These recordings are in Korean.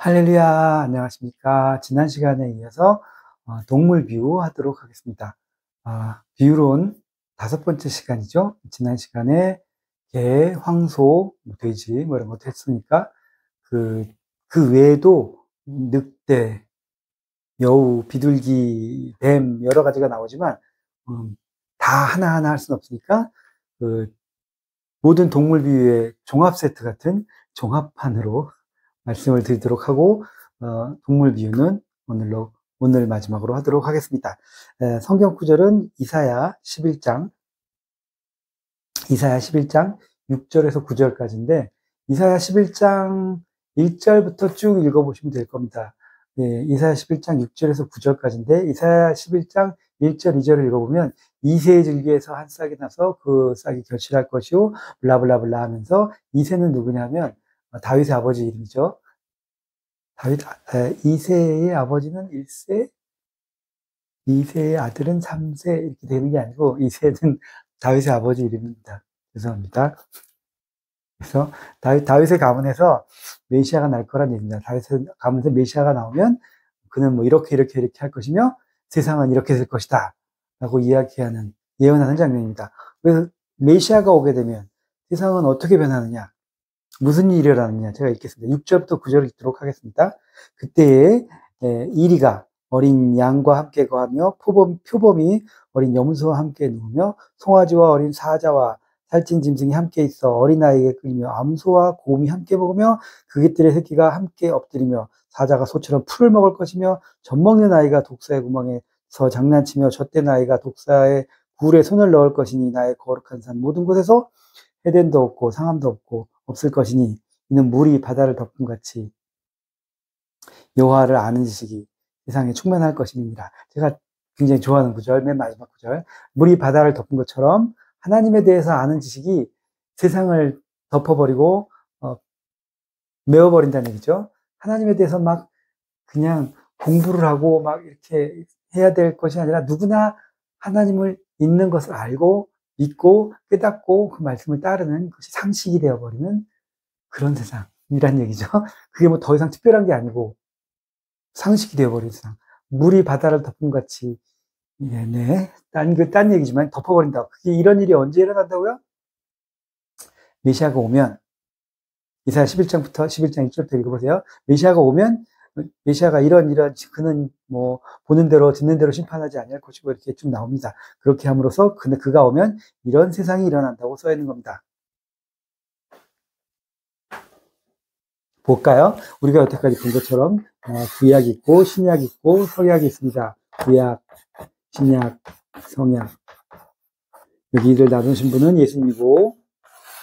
할렐루야, 안녕하십니까. 지난 시간에 이어서 동물 비유 하도록 하겠습니다. 비유론 5번째 시간이죠. 지난 시간에 개, 황소, 돼지 이런 것도 했으니까 그 외에도 늑대, 여우, 비둘기, 뱀 여러 가지가 나오지만 다 하나하나 할 수는 없으니까 그 모든 동물 비유의 종합 세트 같은 종합판으로 말씀을 드리도록 하고, 동물 비유는 오늘 마지막으로 하도록 하겠습니다. 성경 구절은 이사야 11장 6절에서 9절까지인데, 이사야 11장 1절부터 쭉 읽어보시면 될 겁니다. 이사야 11장 6절에서 9절까지인데, 이사야 11장 1절, 2절을 읽어보면, 이새의 줄기에서 한 싹이 나서 그 싹이 결실할 것이요, 블라블라블라 하면서, 이새는 누구냐면, 다윗의 아버지 이름이죠. 이새의 아버지는 1세, 이새의 아들은 3세, 이렇게 되는 게 아니고, 이새는 다윗의 아버지 이름입니다. 죄송합니다. 그래서 다윗의 가문에서 메시아가 날 거란 얘기입니다. 다윗의 가문에서 메시아가 나오면 그는 뭐 이렇게 할 것이며 세상은 이렇게 될 것이다 라고 예언하는 장면입니다. 그래서 메시아가 오게 되면 세상은 어떻게 변하느냐, 무슨 일이 일어나느냐, 제가 읽겠습니다. 6절부터 9절을 읽도록 하겠습니다. 그때에 이리가 어린 양과 함께 거하며 표범이 어린 염소와 함께 누우며 송아지와 어린 사자와 살찐 짐승이 함께 있어 어린아이에게 끌리며 암소와 곰이 함께 먹으며 그 개들의 새끼가 함께 엎드리며 사자가 소처럼 풀을 먹을 것이며 젖먹는 아이가 독사의 구멍에서 장난치며 젖된 아이가 독사의 굴에 손을 넣을 것이니 나의 거룩한 산 모든 곳에서 해덴도 없고 상함도 없을 것이니 이는 물이 바다를 덮은 같이 여호와를 아는 지식이 세상에 충만할 것입니다. 제가 굉장히 좋아하는 구절, 맨 마지막 구절. 물이 바다를 덮은 것처럼 하나님에 대해서 아는 지식이 세상을 덮어버리고 메워버린다는 얘기죠. 하나님에 대해서 막 그냥 공부를 하고 막 이렇게 해야 될 것이 아니라 누구나 하나님을 있는 것을 알고 믿고 깨닫고 그 말씀을 따르는 것이 상식이 되어버리는 그런 세상이란 얘기죠. 그게 뭐 더 이상 특별한 게 아니고 상식이 되어버린 세상. 물이 바다를 덮은 같이, 딴 얘기지만 덮어버린다. 그게 이런 일이 언제 일어난다고요? 메시아가 오면, 이사야 11장부터 11장 1절부터 읽어보세요. 메시아가 오면, 메시아가 그는 뭐, 보는 대로, 듣는 대로 심판하지 아니할 것이고, 이렇게 쭉 나옵니다. 그렇게 함으로써, 그가 오면 이런 세상이 일어난다고 써 있는 겁니다. 볼까요? 우리가 여태까지 본 것처럼 구약이 있고 신약이 있고 성약이 있습니다. 구약, 신약, 성약. 여기를 나누신 분은 예수님이고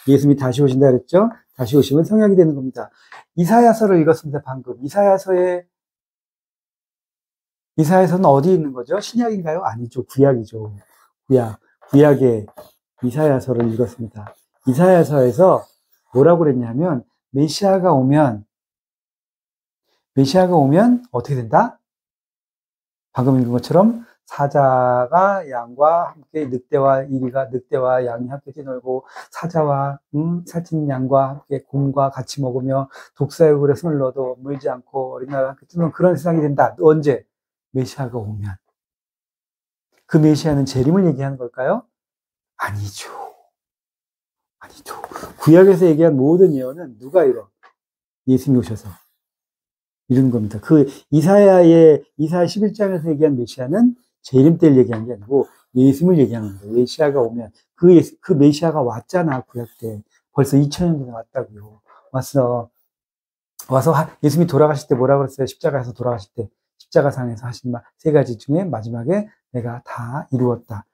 예수님이 다시 오신다 그랬죠? 다시 오시면 성약이 되는 겁니다. 이사야서를 읽었습니다. 방금. 이사야서는 어디 있는 거죠? 신약인가요? 아니죠. 구약이죠. 구약의 이사야서를 읽었습니다. 이사야서에서 뭐라고 그랬냐면 메시아가 오면 어떻게 된다? 방금 읽은 것처럼 사자가 양과 함께 늑대와 양이 함께 뛰놀고 사자와 살찐 양과 함께 곰과 같이 먹으며 독사의 굴에 손을 넣어도 물지 않고 어린아이와 함께 뛰는 그런 세상이 된다. 언제? 메시아가 오면. 그 메시아는 재림을 얘기하는 걸까요? 아니죠. 구약에서 얘기한 모든 예언은 누가 이뤄? 예수님이 오셔서 이런 겁니다. 이사야 11장에서 얘기한 메시아는 재림 때를 얘기한 게 아니고 예수님을 얘기하는 거예요. 메시아가 오면 그 메시아가 왔잖아. 구약 때 벌써 2000년 전에 왔다고요. 와서 예수님이 돌아가실 때 뭐라 그랬어요? 십자가에서 돌아가실 때 십자가상에서 하신 말 3가지 중에 마지막에 내가 다 이루었다.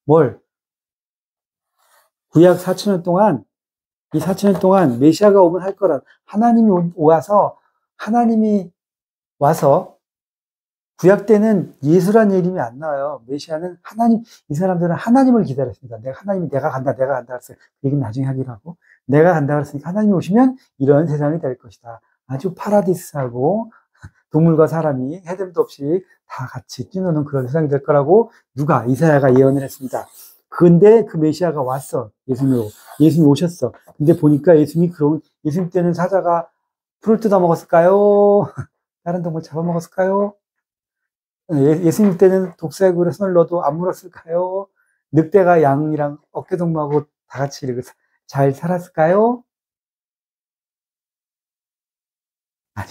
뭘? 구약 4,000년 동안 이 4,000년 동안 메시아가 오면 할 거라. 하나님이 와서 구약 때는 예수란 이름이 안 나와요. 메시아는 이 사람들은 하나님을 기다렸습니다. 내가 간다 그랬어요. 그 얘기는 나중에 하기로 하고. 내가 간다 그랬으니까 하나님이 오시면 이런 세상이 될 것이다. 아주 파라디스하고 동물과 사람이 해됨도 없이 다 같이 뛰노는 그런 세상이 될 거라고 이사야가 예언을 했습니다. 근데 그 메시아가 왔어. 예수님이 오셨어. 근데 보니까 예수님 때는 사자가 풀을 뜯어 먹었을까요? 다른 동물 잡아먹었을까요? 예수님 때는 독사의 손을 넣어도 안 물었을까요? 늑대가 양이랑 어깨동무하고 다 같이 이렇게 잘 살았을까요? 아니,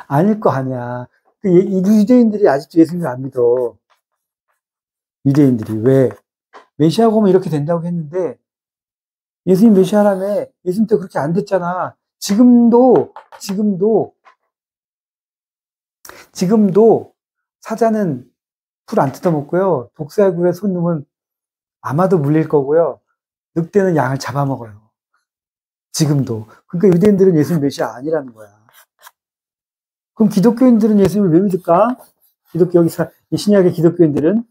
아닐 거 아니야. 이 유대인들이 아직도 예수님을 안 믿어. 유대인들이. 왜? 메시아가 오면 이렇게 된다고 했는데, 예수님 메시아라며, 예수님 때 그렇게 안 됐잖아. 지금도 사자는 풀 안 뜯어먹고요. 독사의 굴에 손 넣으면 아마도 물릴 거고요. 늑대는 양을 잡아먹어요. 지금도. 그러니까 유대인들은 예수님 메시아 아니라는 거야. 그럼 기독교인들은 예수님을 왜 믿을까? 이 신약의 기독교인들은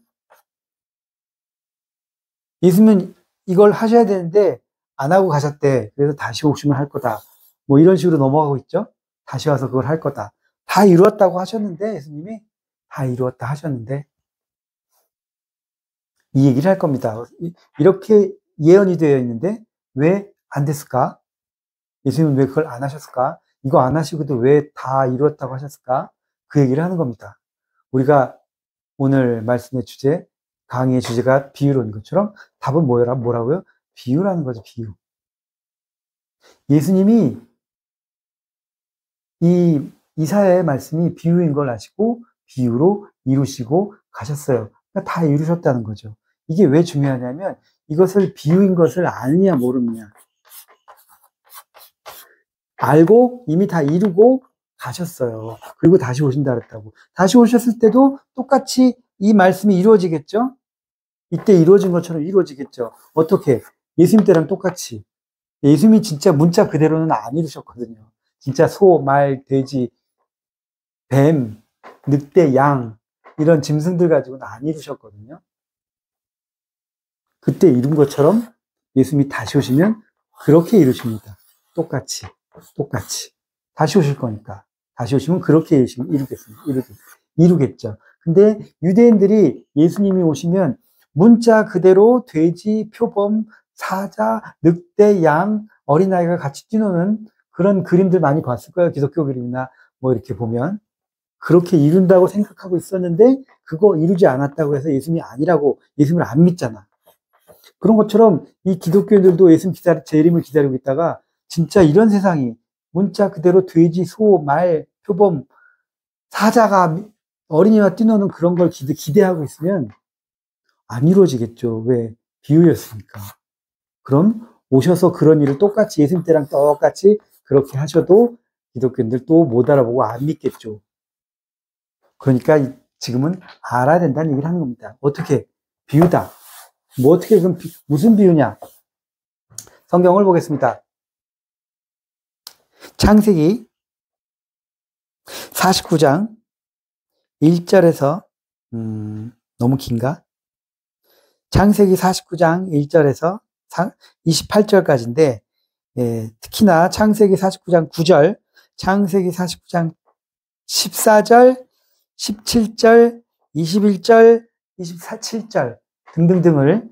예수님은 이걸 하셔야 되는데 안 하고 가셨대. 그래서 다시 오시면 할 거다. 뭐 이런 식으로 넘어가고 있죠. 다시 와서 그걸 할 거다. 다 이루었다고 하셨는데 예수님이 다 이루었다 하셨는데 이 얘기를 할 겁니다. 이렇게 예언이 되어 있는데 왜 안 됐을까? 예수님은 왜 그걸 안 하셨을까? 이거 안 하시고도 왜 다 이루었다고 하셨을까? 그 얘기를 하는 겁니다. 우리가 오늘 말씀의 주제, 강의의 주제가 비유로인 것처럼 답은 뭐라고요? 비유라는 거죠, 비유. 예수님이 이사야의 말씀이 비유인 걸 아시고 비유로 이루시고 가셨어요. 그러니까 다 이루셨다는 거죠. 이게 왜 중요하냐면 이것을 비유인 것을 아느냐 모르느냐. 알고 이미 다 이루고 가셨어요. 그리고 다시 오신다 그랬다고. 다시 오셨을 때도 똑같이 이 말씀이 이루어지겠죠? 이때 이루어진 것처럼 이루어지겠죠. 어떻게? 예수님 때랑 똑같이. 예수님이 진짜 문자 그대로는 안 이루셨거든요. 진짜 소, 말, 돼지, 뱀, 늑대, 양 이런 짐승들 가지고는 안 이루셨거든요. 그때 이룬 것처럼 예수님이 다시 오시면 그렇게 이루십니다. 똑같이. 다시 오실 거니까. 다시 오시면 그렇게 이루겠죠. 근데 유대인들이 예수님이 오시면 문자 그대로 돼지, 표범, 사자, 늑대, 양, 어린아이가 같이 뛰노는 그런 그림들 많이 봤을 거예요. 기독교 그림이나 뭐 이렇게 보면. 그렇게 이룬다고 생각하고 있었는데 그거 이루지 않았다고 해서 예수님이 아니라고 예수님을 안 믿잖아. 그런 것처럼 이 기독교인들도 예수님 재림을 기다리고 있다가 진짜 이런 세상이 문자 그대로 돼지, 소, 말, 표범, 사자가 어린이와 뛰노는 그런 걸 기대하고 있으면 안 이루어지겠죠. 왜? 비유였으니까. 그럼 오셔서 그런 일을 똑같이 예수님 때랑 똑같이 그렇게 하셔도 기독교인들 또 못 알아보고 안 믿겠죠. 그러니까 지금은 알아야 된다는 얘기를 하는 겁니다. 어떻게? 비유다. 뭐 어떻게 그럼 무슨 비유냐? 성경을 보겠습니다. 창세기 49장 1절에서 너무 긴가? 창세기 49장 1절에서 28절까지인데 특히나 창세기 49장 9절, 창세기 49장 14절, 17절, 21절, 27절 등등등을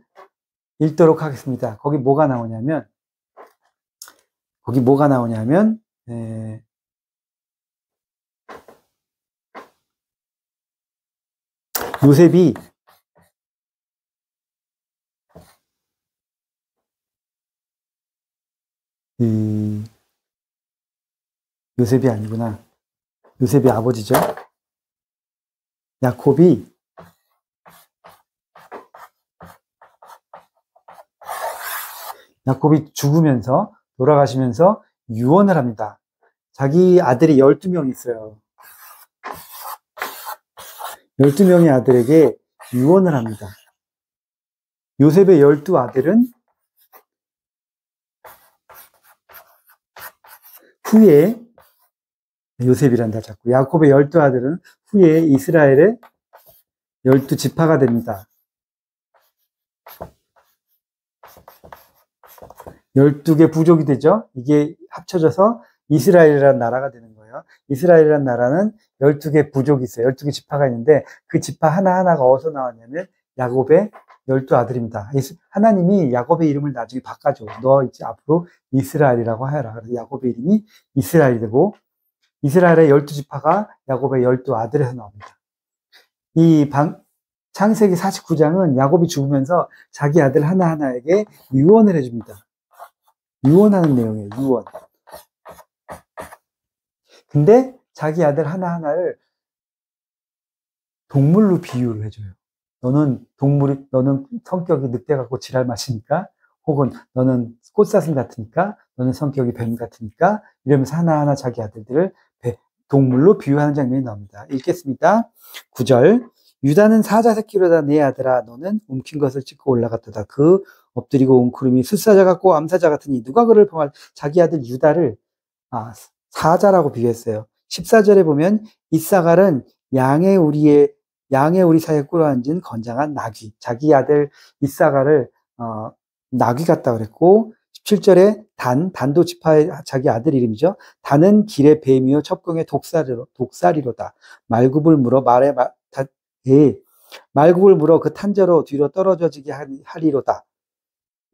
읽도록 하겠습니다. 거기 뭐가 나오냐면 요셉이 요셉이 아니구나. 요셉이 아버지죠. 야곱이 죽으면서 돌아가시면서 유언을 합니다. 자기 아들이 12명 있어요. 12명의 아들에게 유언을 합니다. 요셉의 12아들은 후에 요셉이란다 자꾸. 야곱의 12아들은 후에 이스라엘의 12지파가 됩니다. 12개 부족이 되죠. 이게 합쳐져서 이스라엘이라는 나라가 되는 거예요. 이스라엘이라는 나라는 12개 부족이 있어요. 12개 지파가 있는데 그 지파 하나하나가 어디서 나왔냐면 야곱의 12아들입니다. 하나님이 야곱의 이름을 나중에 바꿔줘. 너 이제 앞으로 이스라엘이라고 하여라. 그래서 야곱의 이름이 이스라엘이 되고 이스라엘의 12지파가 야곱의 12아들에서 나옵니다. 창세기 49장은 야곱이 죽으면서 자기 아들 하나하나에게 유언을 해줍니다. 유언하는 내용이에요, 유언. 근데 자기 아들 하나하나를 동물로 비유를 해줘요. 너는 성격이 늑대 같고 지랄 맛이니까, 혹은 너는 꽃사슴 같으니까, 너는 성격이 뱀 같으니까, 이러면서 하나하나 자기 아들들을 동물로 비유하는 장면이 나옵니다. 읽겠습니다. 9절. 유다는 사자 새끼로다 내 아들아 너는 움킨 것을 찢고 올라갔도다. 그 엎드리고 웅크림이 숫사자 같고 암사자 같으니 누가 그를 범할. 자기 아들 유다를 사자라고 비교했어요. 14절에 보면 이사갈은 양의 우리 사이에 꿇어앉은 건장한 나귀. 자기 아들 이사갈을 나귀 같다 그랬고, 17절에 단도 지파의 자기 아들 이름이죠. 단은 길의 뱀이요 첩경의 독사리로다. 말굽을 물어 그 탄저로 뒤로 떨어져지게 하리로다.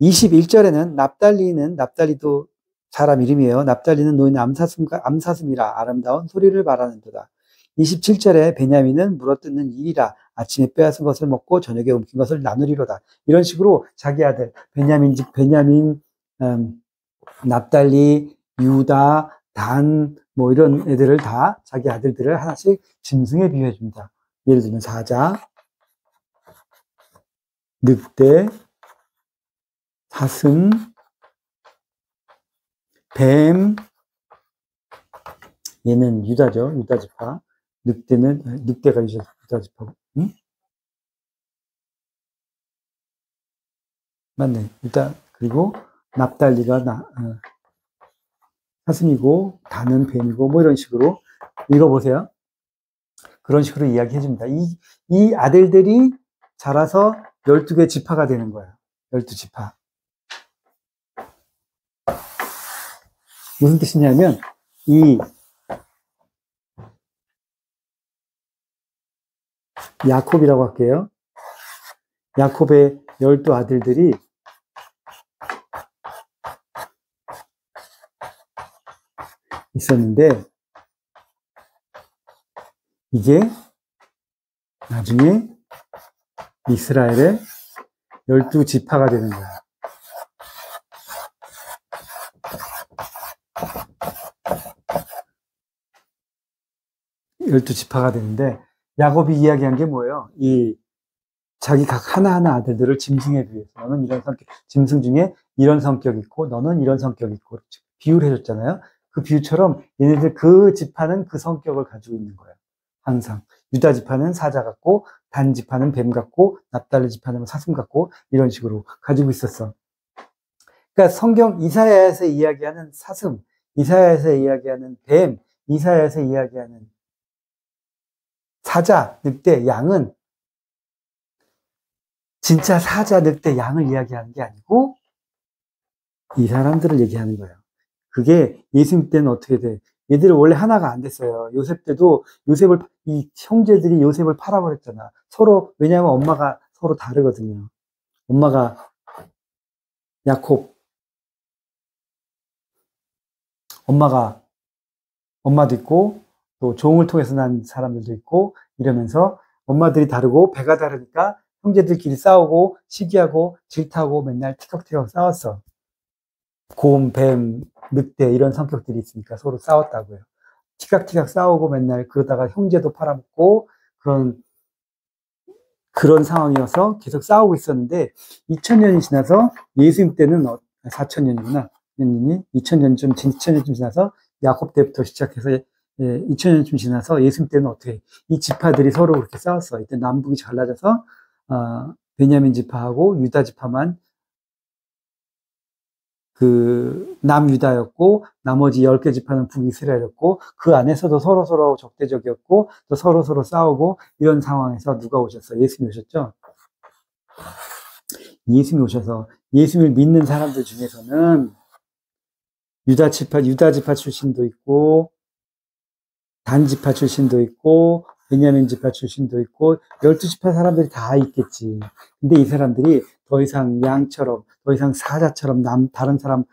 21절에는 납달리도 사람 이름이에요. 납달리는 노인 암사슴이라 아름다운 소리를 말하는도다. 27절에 베냐민은 물어뜯는 일이라 아침에 빼앗은 것을 먹고 저녁에 움킨 것을 나누리로다. 이런 식으로 자기 아들 베냐민, 납달리, 유다, 단 뭐 이런 애들을 다 자기 아들들을 하나씩 짐승에 비유해 줍니다. 예를 들면 사자, 늑대, 사슴, 뱀, 얘는 유다죠. 유다지파. 늑대가 유다지파고. 응? 맞네. 그리고 납달리가 사슴이고, 단은 뱀이고, 뭐 이런 식으로 읽어보세요. 그런 식으로 이야기해 줍니다. 이 아들들이 자라서 12개 지파가 되는 거예요. 12지파. 무슨 뜻이냐면, 이 야콥이라고 할게요. 야콥의 12아들들이 있었는데, 이게 나중에 이스라엘의 12지파가 되는 거야. 열두 지파가 되는데, 야곱이 이야기한 게 뭐예요? 자기 각 하나하나 아들들을 짐승에 비해서, 너는 이런 성격, 짐승 중에 이런 성격이 있고, 너는 이런 성격이 있고, 비유를 해줬잖아요. 그 비유처럼 얘네들 그 지파는 그 성격을 가지고 있는 거예요. 항상. 유다 지파는 사자 같고, 단 지파는 뱀 같고, 납달리 지파는 사슴 같고, 이런 식으로 가지고 있었어. 그러니까 성경 이사야에서 이야기하는 사슴, 이사야에서 이야기하는 뱀, 이사야에서 이야기하는 사자, 늑대, 양은 진짜 사자, 늑대, 양을 이야기하는 게 아니고 이 사람들을 얘기하는 거예요. 그게 예수님 때는 어떻게 돼? 얘들은 원래 하나가 안 됐어요. 요셉 때도 이 형제들이 요셉을 팔아버렸잖아. 서로, 왜냐하면 엄마가 서로 다르거든요. 엄마가 야콥, 엄마도 있고, 또 종을 통해서 난 사람들도 있고, 이러면서 엄마들이 다르고, 배가 다르니까 형제들끼리 싸우고, 시기하고, 질타하고, 맨날 티격태격 싸웠어. 곰, 뱀, 늑대, 이런 성격들이 있으니까 서로 싸웠다고요. 티격태격 싸우고 맨날 그러다가 형제도 팔아먹고, 그런 상황이어서 계속 싸우고 있었는데, 2000년이 지나서 예수님 때는 4000년이구나. 2000년쯤 지나서 야곱 때부터 시작해서 2000년쯤 지나서 예수님 때는 어떻게 이 지파들이 서로 그렇게 싸웠어. 이때 남북이 갈라져서 베냐민 지파하고 유다 지파만 그 남유다였고 나머지 10개 지파는 북이스라엘이었고 그 안에서도 서로 적대적이었고 또 서로 싸우고 이런 상황에서 누가 오셨어? 예수님이 오셨죠? 예수님이 오셔서 예수님을 믿는 사람들 중에서는 유다 지파 출신도 있고 단 지파 출신도 있고 베냐민 지파 출신도 있고 12지파 사람들이 다 있겠지. 근데 이 사람들이 더 이상 양처럼 더 이상 사자처럼 다른 사람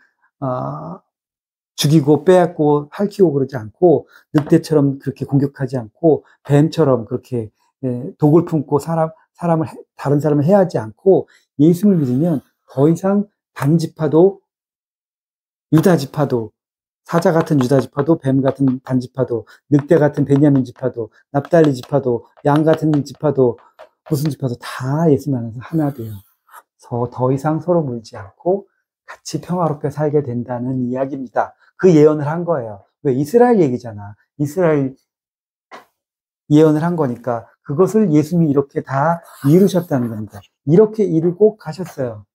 죽이고 빼앗고 핥히고 그러지 않고 늑대처럼 그렇게 공격하지 않고 뱀처럼 그렇게 독을 품고 다른 사람을 해하지 않고 예수를 믿으면 더 이상 단지파도 유다 지파도 사자 같은 유다 지파도 뱀 같은 단 지파도 늑대 같은 베냐민 지파도 납달리 지파도 양 같은 지파도 무슨 지파도 다 예수 안에서 하나 돼요. 더 이상 서로 물지 않고 같이 평화롭게 살게 된다는 이야기입니다. 그 예언을 한 거예요. 왜? 이스라엘 얘기잖아. 이스라엘 예언을 한 거니까 그것을 예수님이 이렇게 다 이루셨다는 겁니다. 이렇게 이루고 가셨어요.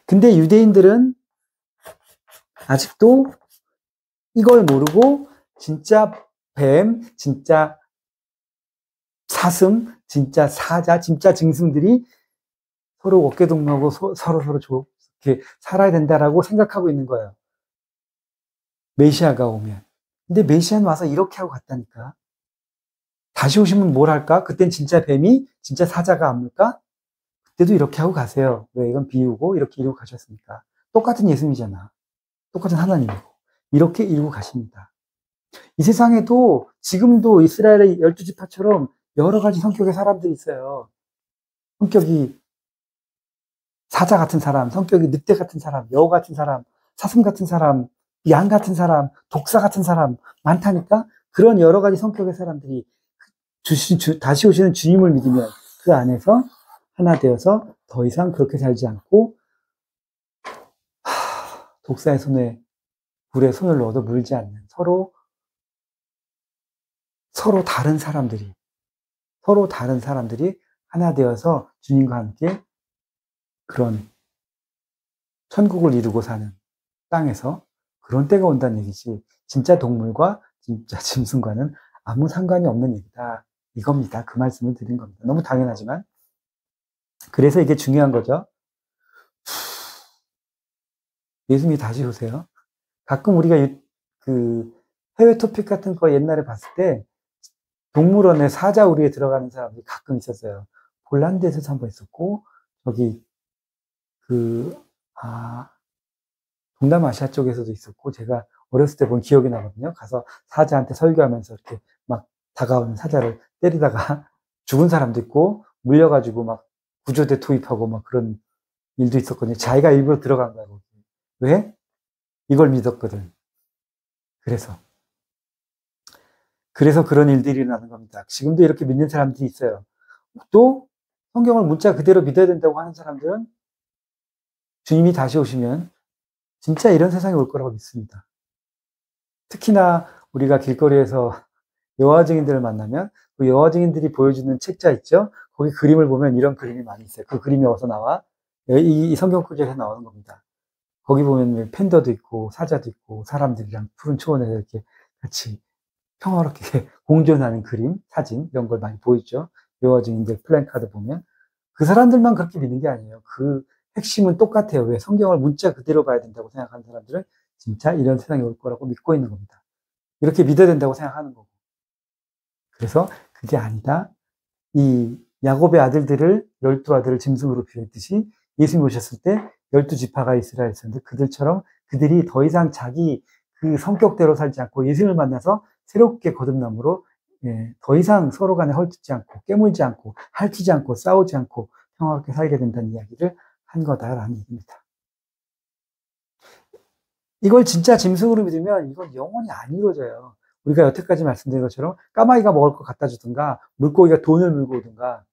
근데 유대인들은 아직도 이걸 모르고 진짜 뱀, 진짜 사슴, 진짜 사자, 진짜 짐승들이 서로 어깨동무하고 서로 이렇게 살아야 된다라고 생각하고 있는 거예요. 메시아가 오면. 근데 메시아는 와서 이렇게 하고 갔다니까. 다시 오시면 뭘 할까? 그땐 진짜 뱀이 진짜 사자가 아물까? 그때도 이렇게 하고 가세요. 왜? 이건 비유고 이렇게 이루고 가셨으니까. 똑같은 예수님이잖아. 똑같은 하나님이고. 이렇게 이루고 가십니다. 이 세상에도 지금도 이스라엘의 12지파처럼 여러 가지 성격의 사람들이 있어요. 성격이 사자 같은 사람, 성격이 늑대 같은 사람, 여우 같은 사람, 사슴 같은 사람, 양 같은 사람, 독사 같은 사람 많다니까? 그런 여러 가지 성격의 사람들이 다시 오시는 주님을 믿으면 그 안에서 하나 되어서 더 이상 그렇게 살지 않고 독사의 손에 불에 손을 넣어도 물지 않는 서로 다른 사람들이 하나 되어서 주님과 함께 그런 천국을 이루고 사는 땅에서 그런 때가 온다는 얘기지. 진짜 동물과 진짜 짐승과는 아무 상관이 없는 얘기다. 이겁니다. 그 말씀을 드린 겁니다. 너무 당연하지만. 그래서 이게 중요한 거죠. 예수님이 다시 오세요. 가끔 우리가 그 해외 토픽 같은 거 옛날에 봤을 때 동물원에 사자우리에 들어가는 사람들이 가끔 있었어요. 폴란드에서도 한번 있었고, 저기, 동남아시아 쪽에서도 있었고, 제가 어렸을 때 본 기억이 나거든요. 가서 사자한테 설교하면서 이렇게 막 다가오는 사자를 때리다가 죽은 사람도 있고, 물려가지고 막 구조대 투입하고 막 그런 일도 있었거든요. 자기가 일부러 들어간 거야, 거기. 왜? 이걸 믿었거든. 그래서 그런 일들이 일어나는 겁니다. 지금도 이렇게 믿는 사람들이 있어요. 또 성경을 문자 그대로 믿어야 된다고 하는 사람들은 주님이 다시 오시면 진짜 이런 세상이 올 거라고 믿습니다. 특히나 우리가 길거리에서 여호와 증인들을 만나면 그 여호와 증인들이 보여주는 책자 있죠? 거기 그림을 보면 이런 그림이 많이 있어요. 그 그림이 어디서 나와? 이 성경 구절에서 나오는 겁니다. 거기 보면 팬더도 있고 사자도 있고 사람들이랑 푸른 초원에서 이렇게 같이 평화롭게 공존하는 그림, 사진 이런 걸 많이 보이죠. 여호와 증인들 플랜카드 보면 그 사람들만 그렇게 믿는 게 아니에요. 그 핵심은 똑같아요. 왜? 성경을 문자 그대로 봐야 된다고 생각하는 사람들은 진짜 이런 세상이 올 거라고 믿고 있는 겁니다. 이렇게 믿어야 된다고 생각하는 거고. 그래서 그게 아니다. 이 야곱의 아들들을 12아들을 짐승으로 비유했듯이 예수님 오셨을 때 12지파가 이스라엘에 있었는데 그들처럼 그들이 더 이상 자기 그 성격대로 살지 않고 예수님을 만나서 새롭게 거듭남으로 더 이상 서로 간에 헐뜯지 않고 깨물지 않고 핥히지 않고 싸우지 않고 평화롭게 살게 된다는 이야기를 한 거다라는 얘기입니다. 이걸 진짜 짐승으로 믿으면 이건 영원히 안 이루어져요. 우리가 여태까지 말씀드린 것처럼 까마귀가 먹을 거 갖다 주든가 물고기가 돈을 물고 오든가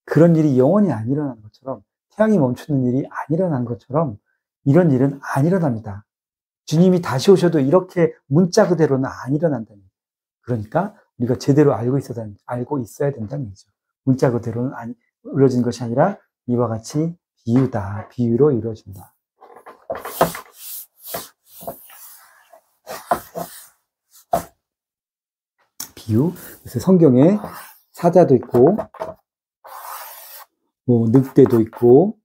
그런 일이 영원히 안 일어나는 것처럼 태양이 멈추는 일이 안 일어나는 것처럼 이런 일은 안 일어납니다. 주님이 다시 오셔도 이렇게 문자 그대로는 안 일어난다는 얘기예요. 그러니까 우리가 제대로 알고 있어야 된다는 얘기죠. 문자 그대로는 이루어진 것이 아니라 이와 같이 비유로 이루어진다. 비유. 그래서 성경에 사자도 있고, 뭐 늑대도 있고,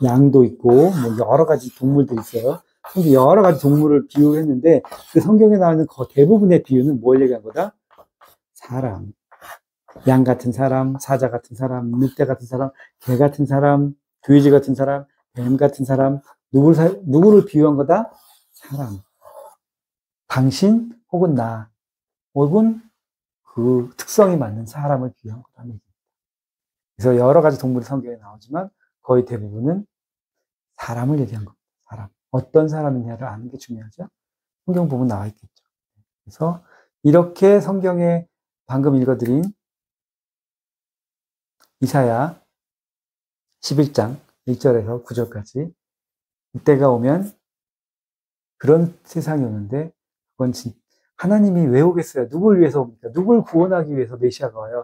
양도 있고, 뭐 여러 가지 동물도 있어요. 근데 여러 가지 동물을 비유했는데 그 성경에 나오는 대부분의 비유는 뭘 얘기한 거다? 사람. 양 같은 사람, 사자 같은 사람, 늑대 같은 사람, 개 같은 사람, 돼지 같은 사람, 뱀 같은 사람, 누구를 비유한 거다? 사람. 당신 혹은 나 혹은 그 특성이 맞는 사람을 비유한 거라는 얘기입니다. 그래서 여러 가지 동물이 성경에 나오지만 거의 대부분은 사람을 얘기한 겁니다. 사람. 어떤 사람이냐를 아는 게 중요하죠. 성경 보면 나와 있겠죠. 그래서 이렇게 성경에 방금 읽어드린 이사야 11장 1절에서 9절까지 이때가 오면 그런 세상이 오는데 그건 하나님이 왜 오겠어요? 누굴 위해서 옵니까? 누굴 구원하기 위해서 메시아가 와요?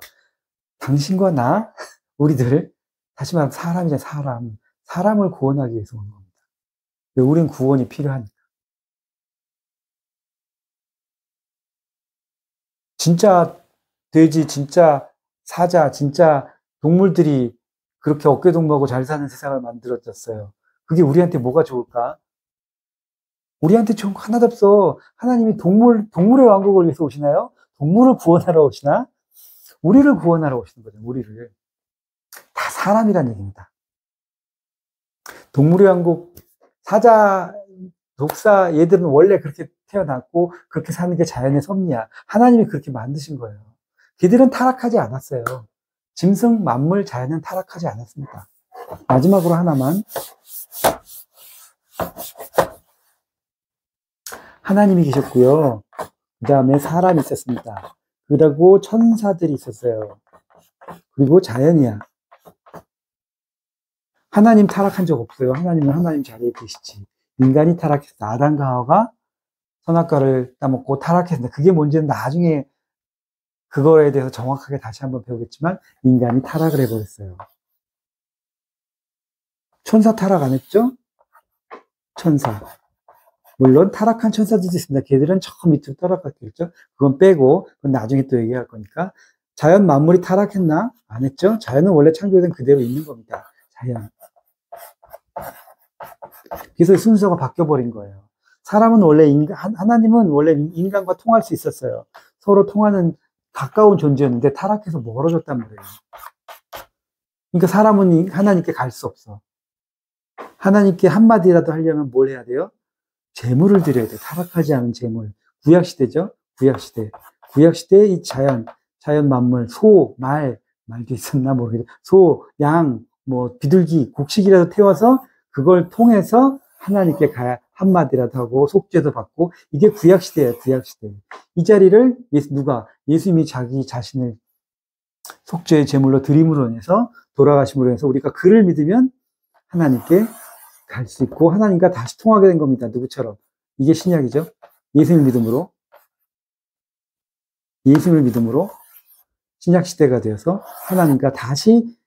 당신과 나, 우리들, 다시 말하면 사람이잖아요, 사람. 사람을 구원하기 위해서 오는 겁니다. 우린 구원이 필요하니까. 진짜 돼지, 진짜 사자, 진짜 동물들이 그렇게 어깨동무하고 잘 사는 세상을 만들어졌어요. 그게 우리한테 뭐가 좋을까? 우리한테 좋은 거 하나도 없어. 하나님이 동물의 왕국을 위해서 오시나요? 동물을 구원하러 오시나? 우리를 구원하러 오시는 거죠, 우리를. 다 사람이란 얘기입니다. 동물의 왕국, 사자, 독사, 얘들은 원래 그렇게 태어났고, 그렇게 사는 게 자연의 섭리야. 하나님이 그렇게 만드신 거예요. 걔들은 타락하지 않았어요. 짐승, 만물, 자연은 타락하지 않았습니다. 마지막으로 하나만. 하나님이 계셨고요. 그 다음에 사람이 있었습니다. 그리고 천사들이 있었어요. 그리고 자연이야. 하나님 타락한 적 없어요. 하나님은 하나님 자리에 계시지. 인간이 타락했어. 아담과 하와가 선악과를 따먹고 타락했는데 그게 뭔지는 나중에 그거에 대해서 정확하게 다시 한번 배우겠지만 인간이 타락을 해버렸어요. 천사 타락 안 했죠? 천사. 물론 타락한 천사들도 있습니다. 걔들은 저 밑으로 타락했겠죠? 그건 빼고 그건 나중에 또 얘기할 거니까. 자연 만물이 타락했나? 안 했죠? 자연은 원래 창조된 그대로 있는 겁니다. 자연. 그래서 순서가 바뀌어버린 거예요. 사람은 원래 하나님은 원래 인간과 통할 수 있었어요. 서로 통하는 가까운 존재였는데 타락해서 멀어졌단 말이에요. 그러니까 사람은 하나님께 갈 수 없어. 하나님께 한마디라도 하려면 뭘 해야 돼요? 제물을 드려야 돼요. 타락하지 않은 제물. 구약시대죠? 구약시대. 구약시대의 이 자연 만물, 말도 있었나 모르겠어요. 양, 비둘기, 곡식이라도 태워서 그걸 통해서 하나님께 가야 한마디라도 하고 속죄도 받고 이게 구약시대예요. 구약시대. 이 자리를 예수님이 자기 자신을 속죄의 제물로 드림으로 인해서 돌아가심으로 해서 우리가 그를 믿으면 하나님께 갈 수 있고 하나님과 다시 통하게 된 겁니다. 누구처럼. 이게 신약이죠. 예수님을 믿음으로 신약시대가 되어서 하나님과 다시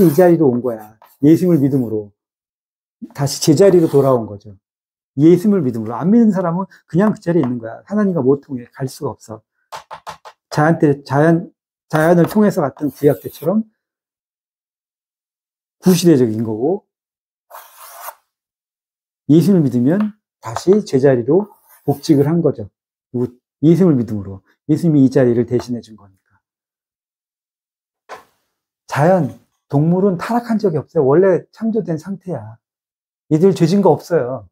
이 자리로 온 거야. 예수님을 믿음으로. 다시 제자리로 돌아온 거죠. 예수님을 믿음으로. 안 믿는 사람은 그냥 그 자리에 있는 거야. 하나님과 못 통해. 갈 수가 없어. 자연을 통해서 갔던 구약 때처럼 구시대적인 거고, 예수님을 믿으면 다시 제자리로 복직을 한 거죠. 예수님을 믿음으로. 예수님이 이 자리를 대신해 준 거니까. 동물은 타락한 적이 없어요. 원래 창조된 상태야. 얘들 죄진 거 없어요.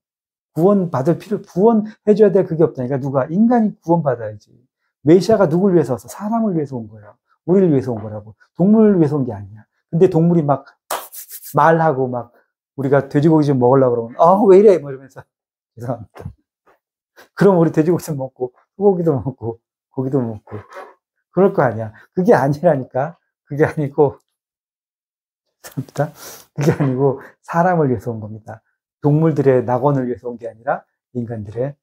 구원해줘야 될 그게 없다니까. 인간이 구원받아야지. 메시아가 누굴 위해서 왔어? 사람을 위해서 온 거예요. 우리를 위해서 온 거라고. 동물을 위해서 온 게 아니야. 근데 동물이 막 말하고 우리가 돼지고기 좀 먹으려고 그러면, 왜 이래? 이러면서. 죄송합니다. 그럼 우리 돼지고기 좀 먹고, 소고기도 먹고, 고기도 먹고. 그럴 거 아니야. 그게 아니라니까. 그게 아니고, 죄송합니다. 그게 아니고, 사람을 위해서 온 겁니다. 동물들의 낙원을 위해서 온 게 아니라, 인간들의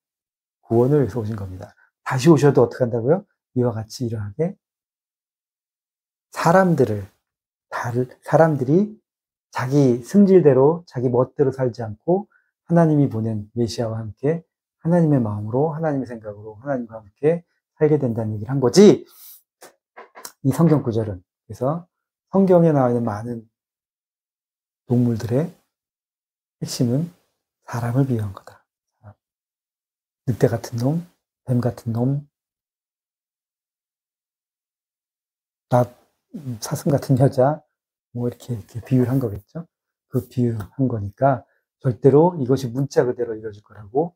구원을 위해서 오신 겁니다. 다시 오셔도 어떻게 한다고요? 이와 같이 이러하게 사람들이 자기 승질대로, 자기 멋대로 살지 않고, 하나님이 보낸 메시아와 함께, 하나님의 마음으로, 하나님의 생각으로, 하나님과 함께 살게 된다는 얘기를 한 거지, 이 성경 구절은. 그래서 성경에 나와 있는 많은 동물들의 핵심은 사람을 비유한 거다. 늑대 같은 놈, 뱀 같은 놈, 사슴 같은 여자, 이렇게 비유를 한 거겠죠. 그 비유한 거니까 절대로 이것이 문자 그대로 이루어질 거라고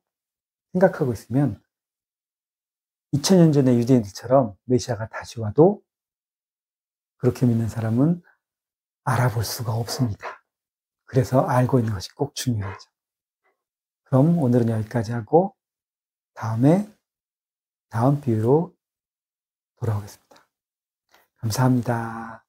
생각하고 있으면 2000년 전의 유대인들처럼 메시아가 다시 와도 그렇게 믿는 사람은 알아볼 수가 없습니다. 그래서 알고 있는 것이 꼭 중요하죠. 그럼 오늘은 여기까지 하고 다음 비유로 돌아오겠습니다. 감사합니다.